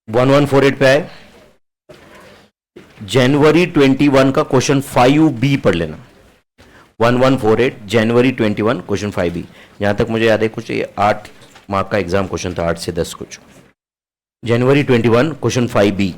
1148 पे आए। जनवरी 21 का क्वेश्चन 5B पढ़ लेना। 1148 जनवरी 21 क्वेश्चन 5B। यहां तक मुझे याद है कुछ 8 मार्क का एग्जाम क्वेश्चन था, 8 से 10 कुछ। जनवरी 21 क्वेश्चन 5B।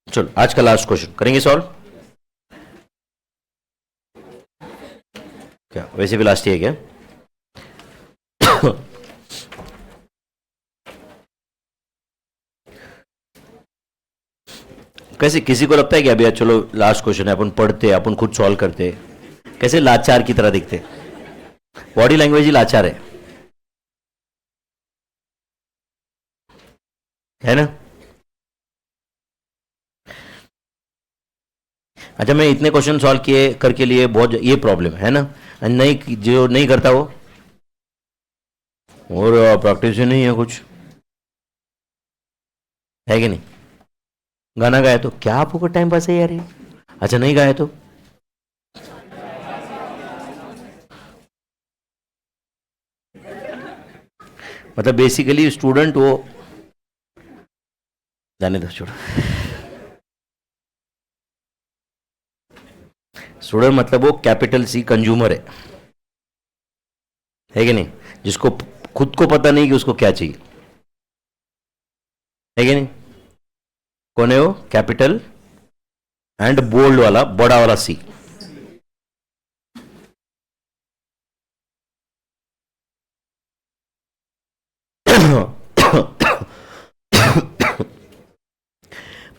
चलो आज का लास्ट क्वेश्चन करेंगे सॉल्व। क्या वैसे भी लास्ट ही है क्या? कैसे किसी को लगता है कि अभी चलो लास्ट क्वेश्चन है, अपन पढ़ते, अपन खुद सॉल्व करते, कैसे लाचार की तरह दिखते? बॉडी लैंग्वेज ही लाचार है ना? अच्छा, मैं इतने क्वेश्चन सॉल्व किए करके लिए बहुत ये प्रॉब्लम है ना, नहीं जो नहीं करता वो, और प्रैक्टिस ही नहीं है कुछ, है कि नहीं? गाना गाया तो क्या आपको टाइम पास है यार ये? अच्छा नहीं गाया तो मतलब बेसिकली स्टूडेंट वो, जाने दो छोड़ो। स्टूडेंट मतलब वो कैपिटल सी कंज्यूमर है कि नहीं? जिसको खुद को पता नहीं कि उसको क्या चाहिए, है कि नहीं? कौन है वो? कैपिटल एंड बोल्ड वाला, बड़ा वाला सी।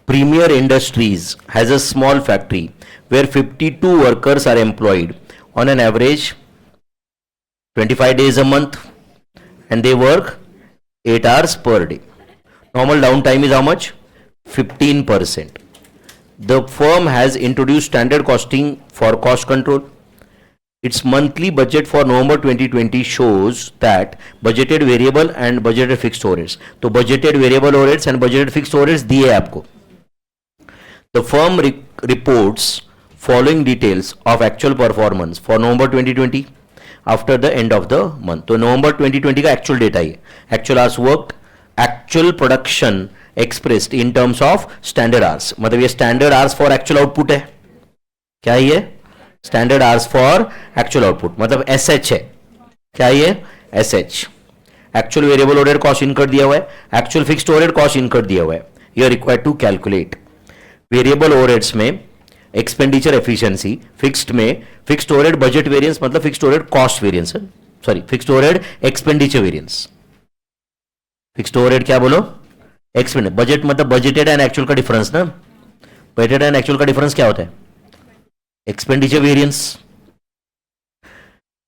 Premier Industries has a small factory where 52 workers are employed on an average 25 days a month, and they work 8 hours per day. Normal downtime is how much? 15%. The firm has introduced standard costing for cost control. Its monthly budget for November 2020 shows that budgeted variable and budgeted fixed overheads. तो budgeted variable overheads and budgeted fixed overheads दिए आपको. The firm reports following details of actual performance for November 2020 after the end of the month. तो November 2020 का actual data है, actual hours worked, actual production expressed in terms of standard hours. मतलब ये standard hours for actual output है, क्या ये? Standard hours for actual output, मतलब SH है, क्या ये? SH. Actual variable overhead cost इनकट दिया हुआ है, एक्चुअल फिक्स्ड ओवरहेड कॉस्ट इनकट दिया हुआ है। You are required to calculate variable overheads में एक्सपेंडिचर एफिशिएंसी, फिक्स्ड में फिक्स्ड ओवरहेड बजट वेरिएंस, मतलब fixed overhead cost variance, sorry fixed overhead expenditure variance. Fixed overhead क्या बोलो? एक्सपेंड। बजट मतलब बजटेड एंड एक्चुअल का डिफरेंस ना, budgeted and actual का difference क्या होता है? Expenditure variance.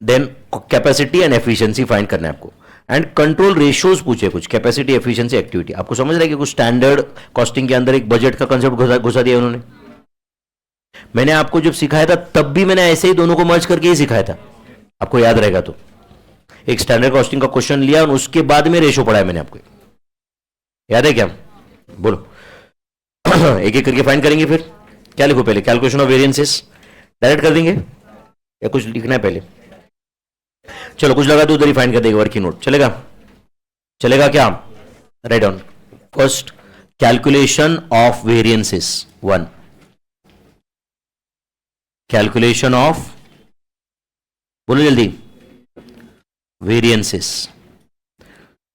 Then capacity and efficiency find करना है आपको, एंड कंट्रोल रेशियोज पूछे कुछ, कैपेसिटी एफिशिएंसी एक्टिविटी। आपको समझ रहा है कि कुछ स्टैंडर्ड कॉस्टिंग के अंदर एक बजट का कंसेप्ट घुसा दिया उन्होंने। मैंने आपको जब सिखाया था तब भी मैंने ऐसे ही दोनों को मर्ज करके ही सिखाया था, आपको याद रहेगा तो। एक स्टैंडर्ड कॉस्टिंग का क्वेश्चन लिया और उसके बाद में रेशियो पढ़ाया मैंने आपको, याद है क्या? बोलो। एक एक करके फाइंड करेंगे। फिर क्या लिखो पहले? कैलकुलेशन ऑफ वेरिएंसेस डायरेक्ट कर देंगे या कुछ लिखना है पहले? चलो कुछ लगा तो उधर ही फाइंड कर देंगे, वर्किंग नोट चलेगा? चलेगा क्या? Write down. First calculation of variances 1। Calculation of, बोलो जल्दी, वेरिएंसेस।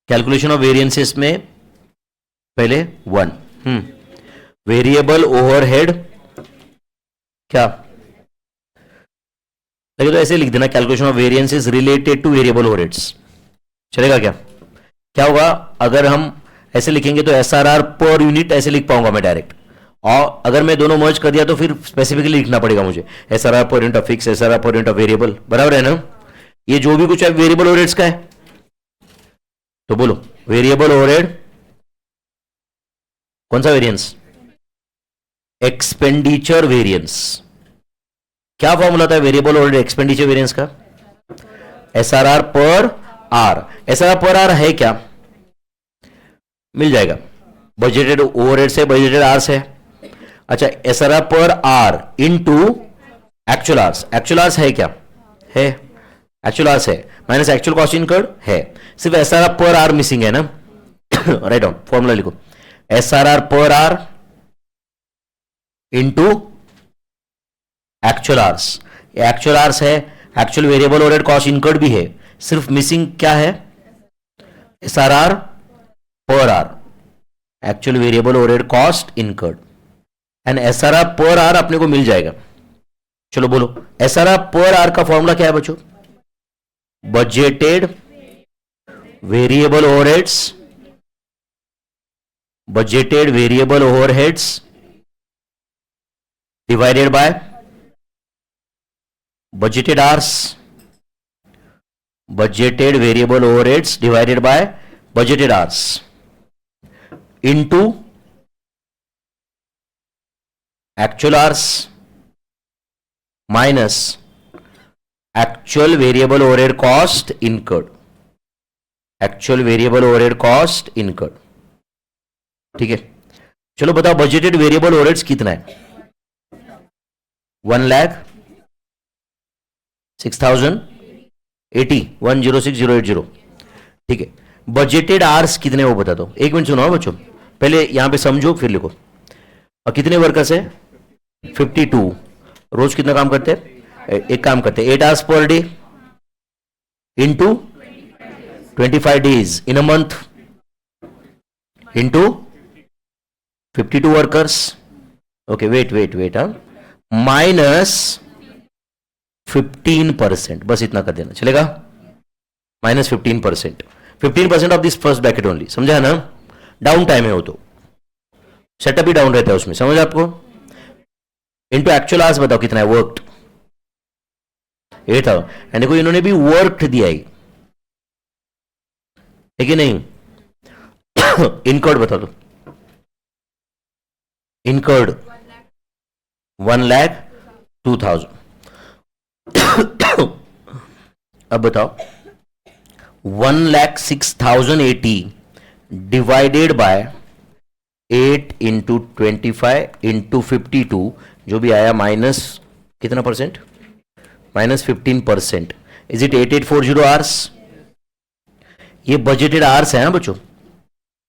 कैलकुलेशन ऑफ वेरिएंसेस में पहले 1 वेरिएबल ओवरहेड, क्या लगे तो ऐसे लिख देना, calculation of variances related two variable overheads. चलेगा क्या? क्या होगा अगर हम ऐसे लिखेंगे तो एसआरआर पर यूनिट ऐसे लिख पाऊंगा मैं डायरेक्ट, और अगर मैं दोनों मर्ज कर दिया तो फिर स्पेसिफिकली लिखना पड़ेगा मुझे, SRR per unit of fix, SRR per unit of variable. बराबर है ना? ये जो भी कुछ है वेरिएबल ओवरहेड्स का है। तो बोलो वेरिएबल ओवरहेड कौन सा वेरिएंस? Expenditure variance. क्या फॉर्मूला था वेरिएबल ओवरहेड एक्सपेंडिचर वेरिएंस का? SRR per hour. SRR per hour है क्या? मिल जाएगा। बजटेड ओवरहेड से बजटेड आर्स है। अच्छा, SRR per hour into actual hours. Actual hours है क्या? है, एक्चुअल आर्स है माइनस एक्चुअल कॉस्ट इनकर्ड है। सिर्फ एसआरआर पर आर मिसिंग है ना। राइट डाउन, फॉर्मूला लिखो, SRR per hour into actual hours. Actual hours है, actual variable overhead cost incurred भी है, सिर्फ मिसिंग क्या है? SRR per hour, actual variable overhead cost incurred. And SRR per hour अपने को मिल जाएगा। चलो बोलो, एसआरआर पर आर का फॉर्मूला क्या है बच्चों? Budgeted variable overheads, budgeted variable overheads divided bye budgeted hours, budgeted variable overheads divided by budgeted hours into actual hours minus actual variable overhead cost incurred, actual variable overhead cost incurred। ठीक है, चलो बताओ budgeted variable overheads कितना है? 1,06,080, 106,080। ठीक है, budgeted hours कितने वो बता दो। एक मिनट सुनो बच्चों, पहले यहां पे समझो फिर लिखो। और कितने वर्कर्स है? 52। रोज कितना काम करते हैं? एक काम करते हैं 8 hours per day into 25 days in a month into 52 workers. Okay, wait minus 15%, बस इतना कर देना चलेगा। Minus 15%, 15% of this first bracket only, समझा ना? डाउन टाइम है वो, तो सेटअप ही डाउन रहता है उसमें, समझ आपको? इनटू एक्चुअल आवर्स बताओ कितना है वर्कड, 8,000। एंड देखो इन्होंने भी वर्कड दिया है कि नहीं? इनकर्ड बता दो, इनकर्ड 1,02,000। अब बताओ 1,06,080 डिवाइडेड बाय 8 इंटू 25 इंटू 52, जो भी आया माइनस कितना percent? Minus 15%। Is it 8840 hours? ये बजटेड आवर्स है ना बच्चों,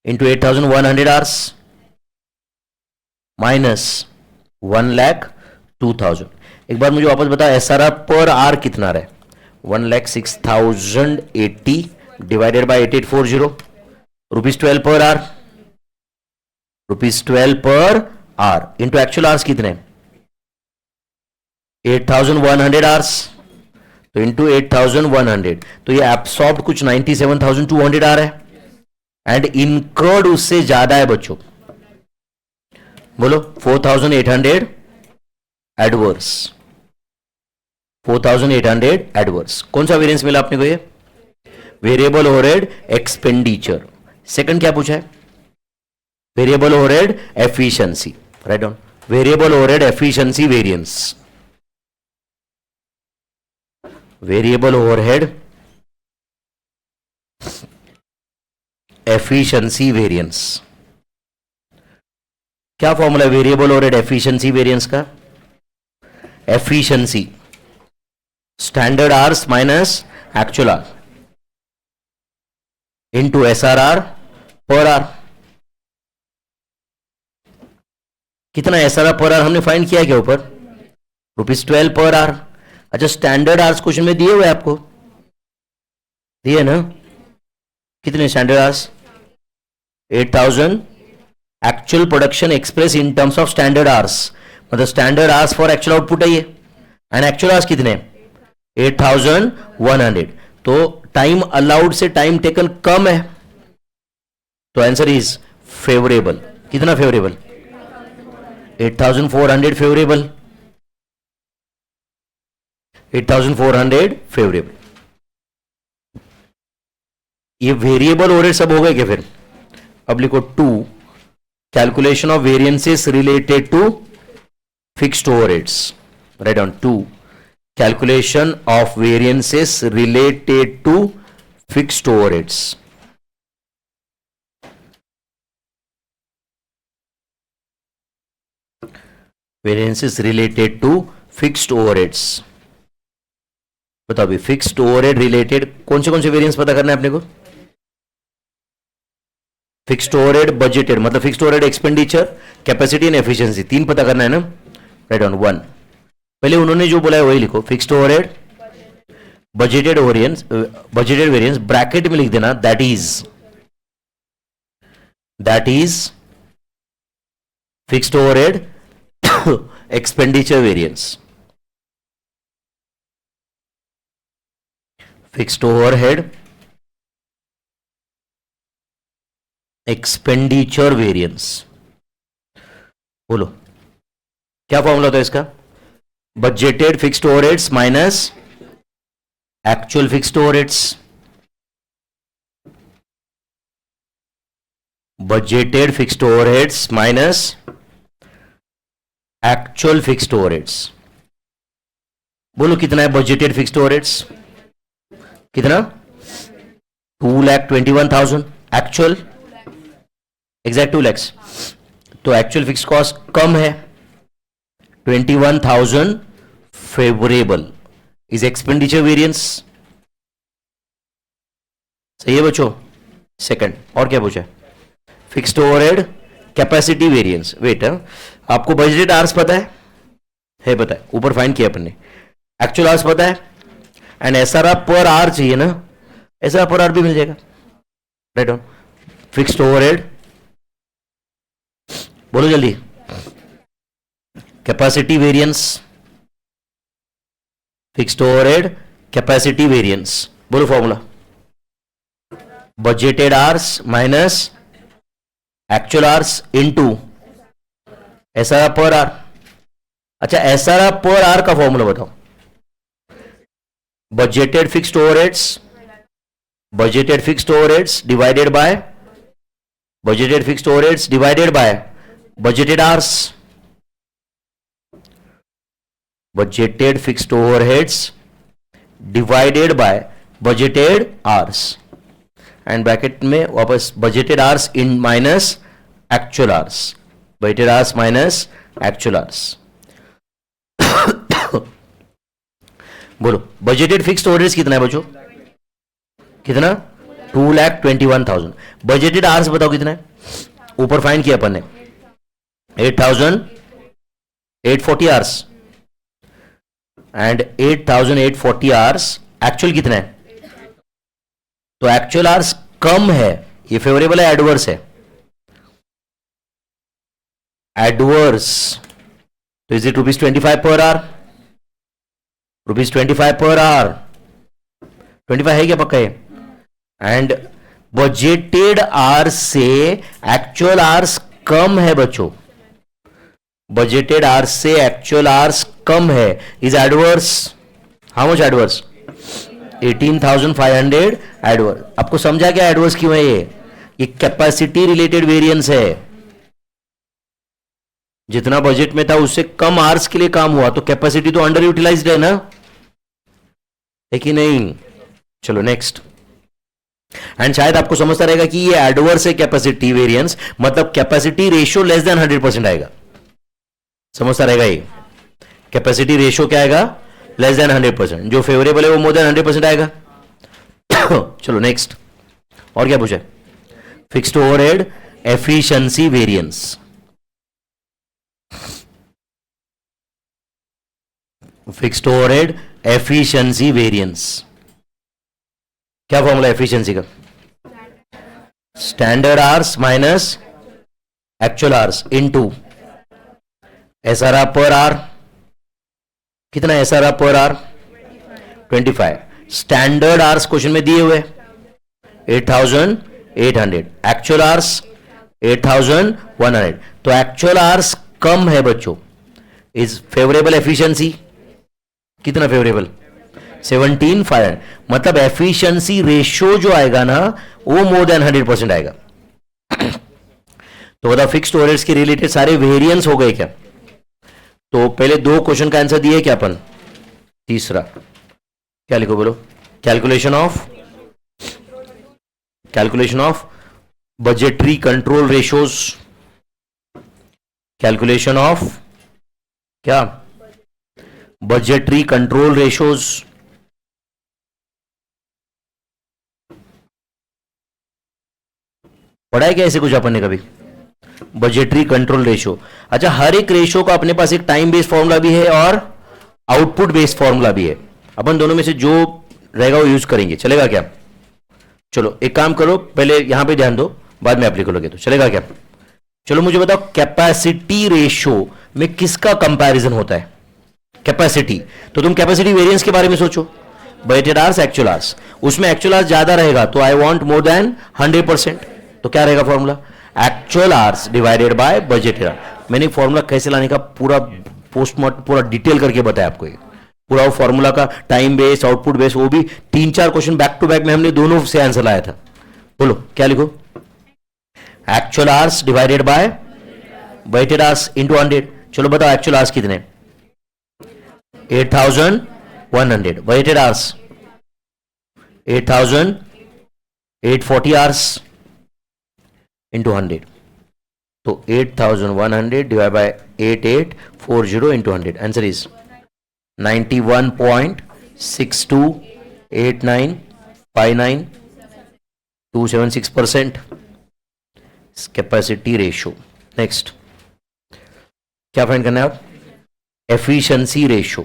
इंटू 8,100 आवर्स माइनस 1,02,000। एक बार मुझे वापस बताओ, एसआरआर पर आर कितना रहे? 1,06,080 डिवाइडेड बाय 8840, ₹12 पर आर, ₹12 पर आर इंटू एक्चुअल आवर्स कितने? 8,100 आवर्स, तो इंटू 8,100, तो ये एब्सॉर्ब कुछ 97,200 आ रहा है। एंड इनकर्ड उससे ज्यादा है बच्चों, बोलो 4,800 एडवर्स, 4,800 एडवर्स। कौन सा वेरिएंस मिला आपने को? ये वेरिएबल ओवरहेड एक्सपेंडिचर। सेकंड क्या पूछा है? Variable overhead efficiency. Write down, variable overhead efficiency variance, variable overhead efficiency variance. क्या फॉर्मूला है वेरिएबल ओवरहेड एफिशिएंसी वेरिएंस का? Efficiency standard hours minus actual our into SRR per are. कितना SRR per are हमने find किया क्या ऊपर? ₹12 पर are. अच्छा, स्टैंडर्ड आवर्स क्वेश्चन में दिए हुए आपको, दिए ना? कितने standard hours? 8,000। Actual production express in terms of standard hours, मतलब standard hours for actual output है ये। एंड एक्चुअल आवर्स कितने? 8,100। तो टाइम अलाउड से टाइम टेकन कम है, तो आंसर इज फेवरेबल। कितना फेवरेबल? 8,400 favourable, 8,400 favourable. ये वेरिएबल ओवरहेड सब हो गए क्या? फिर अब लिखो 2 calculation of variances related to fixed overheads. Write down 2 calculation of variances related to fixed overheads। Variances related to fixed overheads. बताओ अभी फिक्स्ड ओवरहेड रिलेटेड कौन से वेरिएंस पता करना है अपने को? फिक्स्ड ओवरहेड, बजटेड, मतलब fixed overhead, expenditure, capacity and efficiency, तीन पता करना है ना। Right on one. पहले उन्होंने जो बोला है वही लिखो, fixed overhead, budgeted variance bracket में लिख देना, that is fixed overhead expenditure variance. Fixed overhead expenditure variance. बोलो क्या फॉर्मूला था इसका? Budgeted fixed overheads minus actual fixed overheads. Budgeted fixed overheads minus actual fixed overheads. बोलो कितना है बजटेड फिक्स्ड ओवरहेड्स? कितना? 2,21,000। Actual exact 2 lakhs। तो actual fix cost कम है, 21,000 फेवरेबल इज एक्सपेंडिचर वेरिएंस। सही है बच्चों? सेकंड, और क्या पूछा? Fixed overhead capacity variance. Wait, आपको बजटेड आवर्स पता है पता है, ऊपर फाइंड किया अपन ने। एक्चुअल आवर्स पता है, एंड एसआरआर पर आवर चाहिए ना, एसआरआर पर आवर भी मिल जाएगा। Right on. फिक्स्ड ओवरहेड, बोलो जल्दी, capacity variance, fixed overhead capacity variance. बोलो formula, budgeted hours minus actual hours into SRR per hour. अच्छा, एसआरआर पर आवर का फॉर्मूला बताओ। Budgeted fixed overheads divided by budgeted fixed overheads divided by budgeted hours. Budgeted fixed overheads divided by budgeted hours, and bracket में वापस budgeted hours in minus actual hours, budgeted hours minus actual hours. बोलो budgeted fixed overheads कितना है बच्चों? कितना? 2,21,000। Budgeted hours बताओ कितना है? ऊपर फाइंड किया अपन ने 8,840 आवर्स, एंड 8,840 आवर्स एक्चुअल कितना है? तो एक्चुअल आवर्स कम है, ये फेवरेबल है एडवर्स है? एडवर्स। तो इज इट ₹25 पर आवर? ₹25 पर आवर, 25 है क्या पक्का है? एंड बजटेड आवर्स से एक्चुअल आवर्स कम है बच्चों, बजटेड आवर्स से एक्चुअल आवर्स कम है, is adverse. How much adverse? 18,500 adverse. आपको समझा क्या एडवर्स क्यों है? ये कैपेसिटी रिलेटेड वेरिएंस है। जितना बजट में था उससे कम आवर्स के लिए काम हुआ, तो कैपेसिटी तो अंडर यूटिलाइज्ड है ना, है कि नहीं? चलो नेक्स्ट। एंड शायद आपको समझता रहेगा कि ये एडवर्स है कैपेसिटी वेरिएंस, मतलब कैपेसिटी रेशियो लेस देन 100% आएगा। समझता रहेगा ये कैपेसिटी रेशियो क्या आएगा? Less than 100%। जो फेवरेबल है वो मोर देन 100% आएगा। चलो नेक्स्ट, और क्या पूछा? Fixed overhead efficiency variance. Fixed overhead efficiency variance, क्या फॉर्मूला एफिशिएंसी का? Standard hours minus actual hours into SRR per hour. कितना SRR per hour? 25। Standard hours question में दिए हुए 8,800, एक्चुअल आवर्स 8,100। तो एक्चुअल आवर्स कम है बच्चों, इज फेवरेबल एफिशिएंसी। कितना फेवरेबल? 17,500। मतलब एफिशिएंसी रेशियो जो आएगा ना वो मोर देन 100% आएगा। तो बताओ फिक्स्ड ओवरहेड्स के रिलेटेड सारे वेरिएंस हो गए क्या? तो पहले दो क्वेश्चन का आंसर दिए क्या अपन? तीसरा क्या लिखो बोलो? Calculation of budgetary control ratios, calculation of क्या? बजटरी कंट्रोल रेशोज, पढ़ा है क्या ऐसे कुछ अपन ने कभी? Budgetary control ratio. अच्छा, हर एक रेशो का अपने पास एक टाइम बेस्ड फॉर्मूला भी है और आउटपुट बेस्ड फॉर्मूला भी है। अपन दोनों में से जो रहेगा वो यूज करेंगे, चलेगा क्या? चलो एक काम करो, पहले यहां पे ध्यान दो, बाद में एप्लीकेबल होगे तो चलेगा क्या? चलो मुझे बताओ, कैपेसिटी रेशो में किसका कंपैरिजन होता है? कैपेसिटी, तो तुम कैपेसिटी वेरिएंस के बारे में सोचो, बजटेड आवर्स एक्चुअल आवर्स, उसमें एक्चुअल आवर्स ज्यादा रहेगा तो आई वांट मोर देन 100%, तो क्या रहेगा formula? Actual hours divided by budgeted hours. मैंने फॉर्मूला कैसे लाने का पूरा पोस्टमार्टम पूरा डिटेल करके बताया आपको, ये पूरा वो फॉर्मूला का टाइम बेस आउटपुट बेस, वो भी 3-4 क्वेश्चन बैक टू बैक में हमने दोनों से आंसर लाया था। बोलो क्या लिखो? Actual hours divided by budgeted hours into 100। चलो बताओ एक्चुअल आवर्स कितने? 8100, बजटेड आवर्स 8840 आवर्स इंटू 100, तो 8100 divide by 8840 into 100, answer is 91.628959.276% capacity ratio. Next क्या फाइंड करना है आप? Efficiency ratio.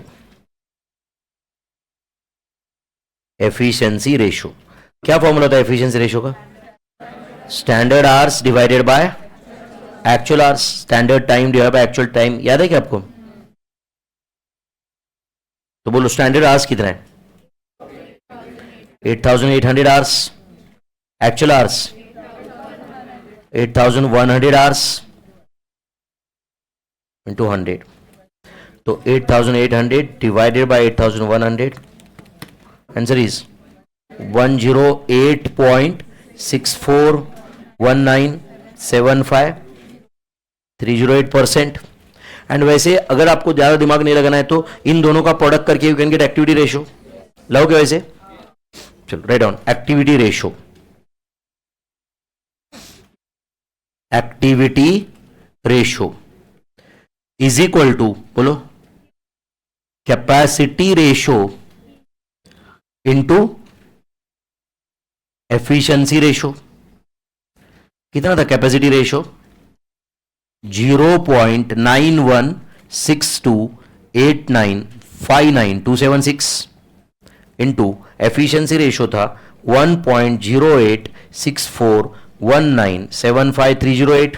एफिशिएंसी रेशो क्या फॉर्मूला होता है एफिशिएंसी रेशो का? Standard hours divided by actual hours, standard time divide by actual time. याद है क्या आपको? तो बोलो स्टैंडर्ड आवर्स कितना है? 8800 hours, actual hours 8100 hours into 100, तो 8800 divided by 8100, answer is 108.641975,308%। And वैसे अगर आपको ज्यादा दिमाग नहीं लगाना है तो इन दोनों का प्रोडक्ट करके you can get activity ratio. लाओगे वैसे? चलो write down activity ratio. Activity ratio is equal to, बोलो, capacity ratio into efficiency ratio. कितना था capacity ratio? 0.91628959,276 into efficiency ratio था 1.08641975,308,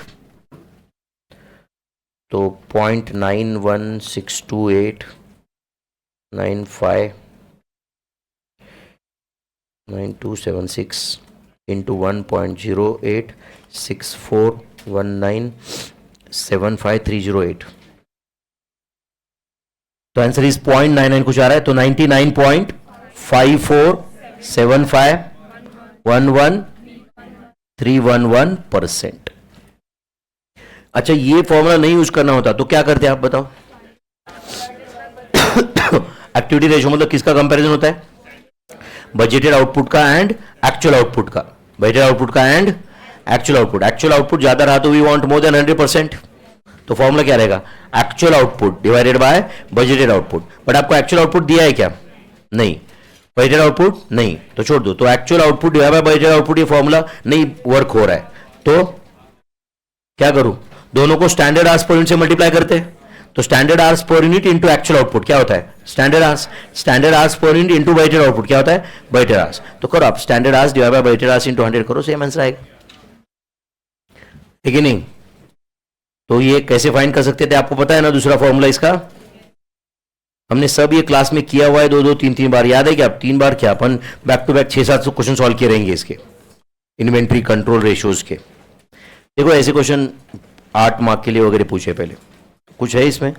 तो 0.91628959,276 इंटू 1.08641975,308, तो आंसर इज 0.99 कुछ आ रहा है, तो 99.547511,311%। अच्छा, ये फॉर्मूला नहीं यूज करना होता तो क्या करते हैं आप बताओ? एक्टिविटी रेशो मतलब किसका कंपैरिजन होता है? बजटेड आउटपुट का एंड एक्चुअल आउटपुट का। बजटेड आउटपुट का and actual output. Actual output ज्यादा रहा तो वी वांट मोर देन 100%, तो फॉर्मूला क्या रहेगा? Actual output divided by budgeted output. But आपको एक्चुअल आउटपुट दिया है क्या? नहीं। बजटेड आउटपुट नहीं, तो छोड़ दो। तो actual output divide by budgeted output, ये फॉर्मूला नहीं वर्क हो रहा है, तो क्या करूं? दोनों को स्टैंडर्ड आवर्स पर यूनिट से मल्टीप्लाई करते हैं, तो standard hours per unit into actual output क्या होता है? Standard hours per unit into budgeted output क्या होता है? Budgeted hours. तो करो आप standard hours divide by budgeted hours into 100 करो, सेम आंसर आएगा, ठीक है नहीं? तो ये कैसे फाइंड कर सकते थे आपको पता है ना दूसरा फॉर्मूला इसका? हमने सब ये क्लास में किया हुआ है, 2-2 3-3 बार। याद है क्या? 3 बार क्या, अपन back to back 6-7 question solve किए रहेंगे इसके इन्वेंट्री कंट्रोल रेशियोज के। देखो ऐसे क्वेश्चन 8 मार्क के लिए वगैरह पूछे पहले, कुछ है इसमें?